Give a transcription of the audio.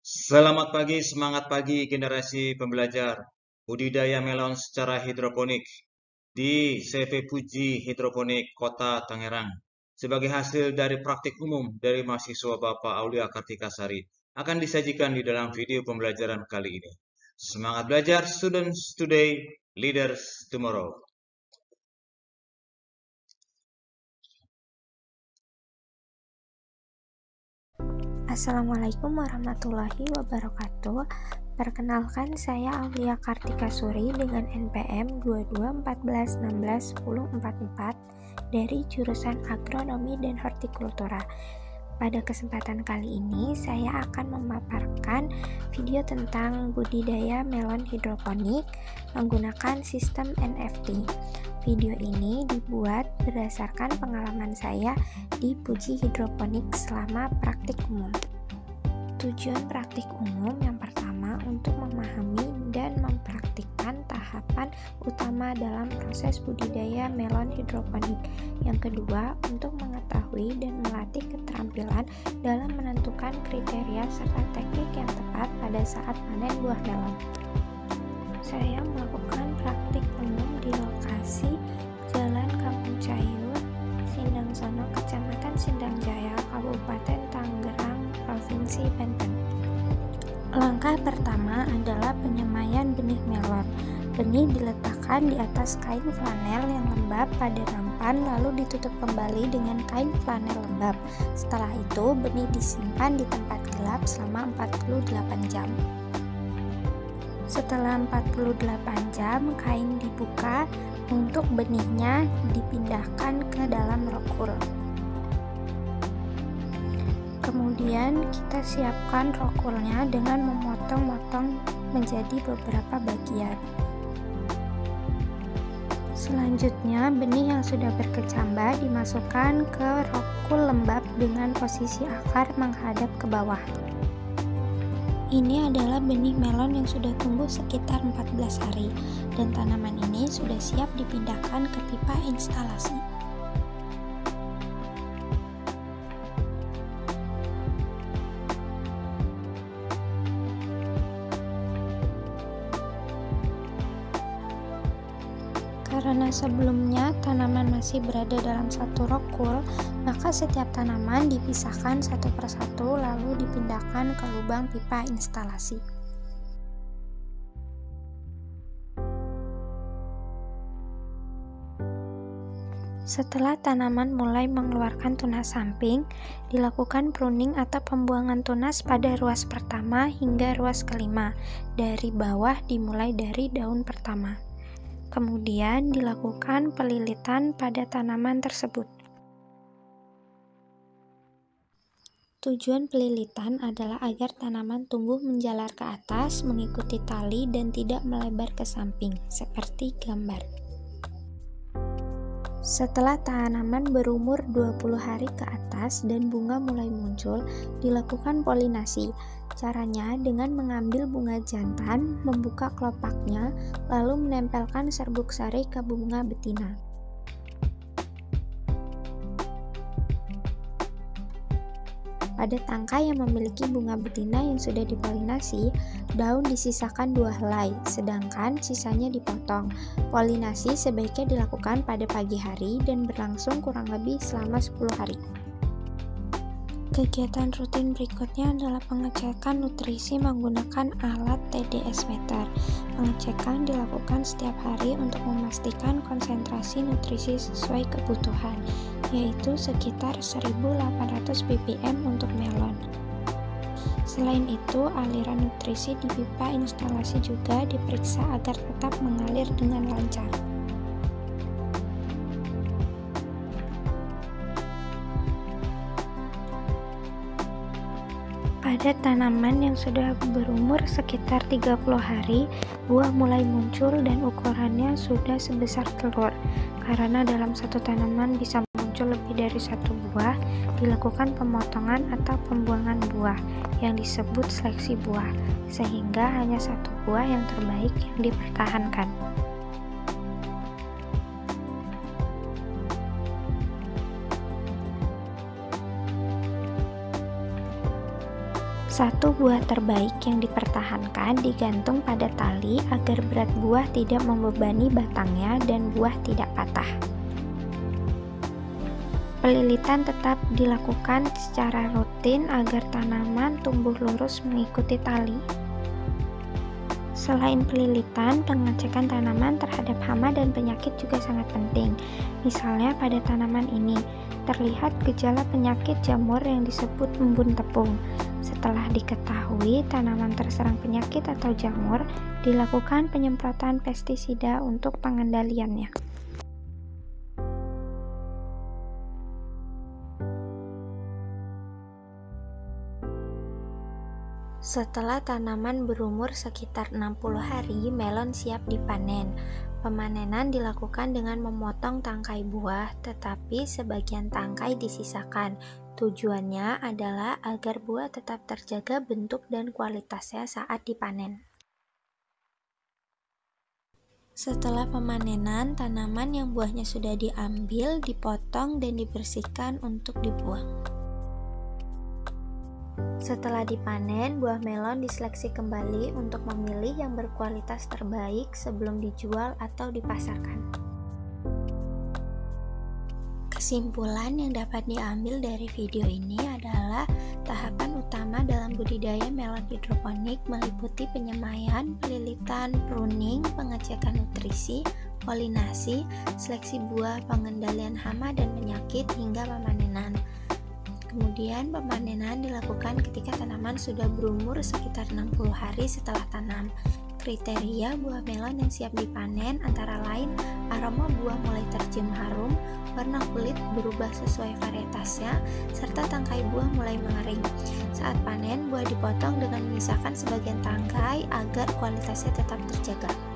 Selamat pagi, semangat pagi generasi pembelajar budidaya melon secara hidroponik di CV Puji Hidroponik Kota Tangerang. Sebagai hasil dari praktik umum dari mahasiswa Bapak Aulia Kartika Sari akan disajikan di dalam video pembelajaran kali ini. Semangat belajar, students today, leaders tomorrow. Assalamualaikum warahmatullahi wabarakatuh. Perkenalkan, saya Aulia Kartika Suri dengan NPM 2214161044 dari jurusan Agronomi dan Hortikultura. Pada kesempatan kali ini, saya akan memaparkan video tentang budidaya melon hidroponik menggunakan sistem NFT. Video ini dibuat berdasarkan pengalaman saya di Puji Hidroponik selama praktik umum. Tujuan praktik umum yang pertama untuk memahami dan mempraktikkan tahapan utama dalam proses budidaya melon hidroponik. Yang kedua, untuk mengetahui dan melatih keterampilan dalam menentukan kriteria serta teknik yang tepat pada saat panen buah melon. Saya melakukan praktik umum di lokasi Jalan Kampung Cayur, Sindang Sono, Kecamatan Sindang Jaya, Kabupaten Tangerang, Provinsi Banten. Langkah pertama adalah penyemaian benih melon. Benih diletakkan di atas kain flanel yang lembab pada nampan, lalu ditutup kembali dengan kain flanel lembab. Setelah itu, benih disimpan di tempat gelap selama 48 jam. Setelah 48 jam, kain dibuka untuk benihnya dipindahkan ke dalam rokul. Kemudian kita siapkan rokulnya dengan memotong-motong menjadi beberapa bagian. Selanjutnya, benih yang sudah berkecambah dimasukkan ke rokul lembab dengan posisi akar menghadap ke bawah. Ini adalah benih melon yang sudah tumbuh sekitar 14 hari dan tanaman ini sudah siap dipindahkan ke pipa instalasi. Karena sebelumnya tanaman masih berada dalam satu rokul, maka setiap tanaman dipisahkan satu persatu lalu dipindahkan ke lubang pipa instalasi. Setelah tanaman mulai mengeluarkan tunas samping, dilakukan pruning atau pembuangan tunas pada ruas pertama hingga ruas kelima. Dari bawah dimulai dari daun pertama. Kemudian dilakukan pelilitan pada tanaman tersebut. Tujuan pelilitan adalah agar tanaman tumbuh menjalar ke atas mengikuti tali dan tidak melebar ke samping, seperti gambar. Setelah tanaman berumur 20 hari ke atas dan bunga mulai muncul, dilakukan polinasi. Caranya dengan mengambil bunga jantan, membuka kelopaknya, lalu menempelkan serbuk sari ke bunga betina. Pada tangkai yang memiliki bunga betina yang sudah dipolinasi, daun disisakan 2 helai, sedangkan sisanya dipotong. Polinasi sebaiknya dilakukan pada pagi hari dan berlangsung kurang lebih selama 10 hari. Kegiatan rutin berikutnya adalah pengecekan nutrisi menggunakan alat TDS meter. Pengecekan dilakukan setiap hari untuk memastikan konsentrasi nutrisi sesuai kebutuhan, yaitu sekitar 1800 ppm untuk melon. Selain itu, aliran nutrisi di pipa instalasi juga diperiksa agar tetap mengalir dengan lancar. Pada tanaman yang sudah berumur sekitar 30 hari, buah mulai muncul dan ukurannya sudah sebesar telur. Karena dalam satu tanaman bisa muncul lebih dari satu buah, dilakukan pemotongan atau pembuangan buah yang disebut seleksi buah, sehingga hanya satu buah yang terbaik yang dipertahankan. Satu buah terbaik yang dipertahankan digantung pada tali agar berat buah tidak membebani batangnya dan buah tidak patah. Pelilitan tetap dilakukan secara rutin agar tanaman tumbuh lurus mengikuti tali. Selain pelilitan, pengecekan tanaman terhadap hama dan penyakit juga sangat penting. Misalnya pada tanaman ini, terlihat gejala penyakit jamur yang disebut embun tepung. Setelah diketahui tanaman terserang penyakit atau jamur, dilakukan penyemprotan pestisida untuk pengendaliannya. Setelah tanaman berumur sekitar 60 hari, melon siap dipanen. Pemanenan dilakukan dengan memotong tangkai buah, tetapi sebagian tangkai disisakan. Tujuannya adalah agar buah tetap terjaga bentuk dan kualitasnya saat dipanen. Setelah pemanenan, tanaman yang buahnya sudah diambil, dipotong dan dibersihkan untuk dibuang. Setelah dipanen, buah melon diseleksi kembali untuk memilih yang berkualitas terbaik sebelum dijual atau dipasarkan. Kesimpulan yang dapat diambil dari video ini adalah tahapan utama dalam budidaya melon hidroponik meliputi penyemaian, pelilitan, pruning, pengecekan nutrisi, polinasi, seleksi buah, pengendalian hama dan penyakit, hingga pemanenan. Kemudian pemanenan dilakukan ketika tanaman sudah berumur sekitar 60 hari setelah tanam. Kriteria buah melon yang siap dipanen antara lain aroma buah mulai tercium harum, warna kulit berubah sesuai varietasnya, serta tangkai buah mulai mengering. Saat panen, buah dipotong dengan menyisakan sebagian tangkai agar kualitasnya tetap terjaga.